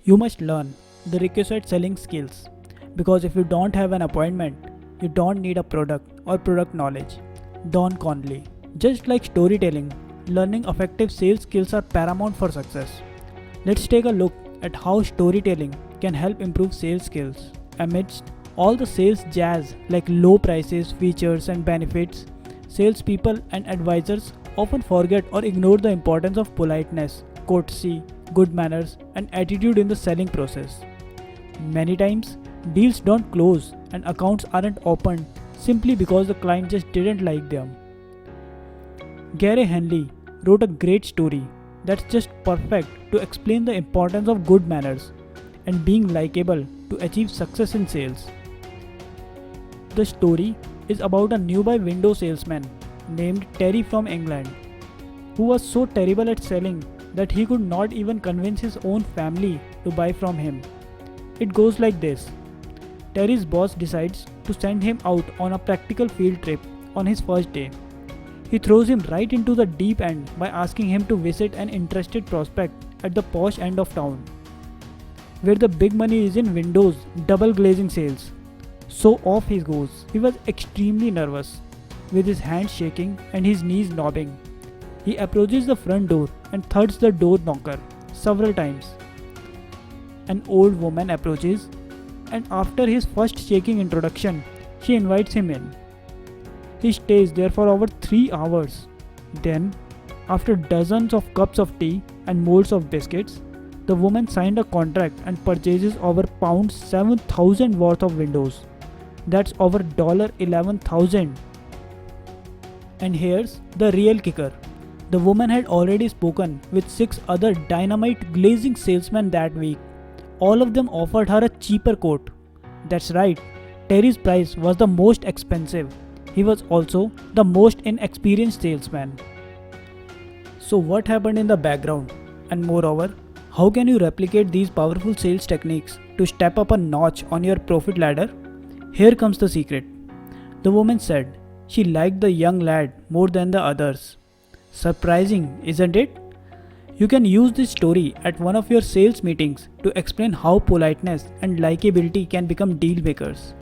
You must learn the requisite selling skills because if you don't have an appointment, you don't need a product or product knowledge. Don Conley. Just like storytelling, learning effective sales skills are paramount for success. Let's take a look at how storytelling can help improve sales skills. Amidst all the sales jazz like low prices, features, and benefits, salespeople and advisors often forget or ignore the importance of politeness, courtesy, good manners, and attitude in the selling process. Many times, deals don't close and accounts aren't opened simply because the client just didn't like them. Gary Henley wrote a great story that's just perfect to explain the importance of good manners and being likable to achieve success in sales. The story is about a new-buy window salesman named Terry from England who was so terrible at selling that he could not even convince his own family to buy from him. It goes like this. Terry's boss decides to send him out on a practical field trip on his first day. He throws him right into the deep end by asking him to visit an interested prospect at the posh end of town, where the big money is in windows, double glazing sales. So off he goes. He was extremely nervous, with his hands shaking and his knees knobbing. He approaches the front door and thuds the door knocker several times. An old woman approaches, and after his first shaking introduction, she invites him in. He stays there for over 3 hours. Then, after dozens of cups of tea and molds of biscuits, the woman signed a contract and purchases over pounds 7,000 worth of windows. That's over $11,000. And here's the real kicker. The woman had already spoken with 6 other dynamite glazing salesmen that week. All of them offered her a cheaper quote. That's right, Terry's price was the most expensive. He was also the most inexperienced salesman. So what happened in the background? And moreover, how can you replicate these powerful sales techniques to step up a notch on your profit ladder? Here comes the secret. The woman said she liked the young lad more than the others. Surprising, isn't it? You can use this story at one of your sales meetings to explain how politeness and likability can become deal breakers.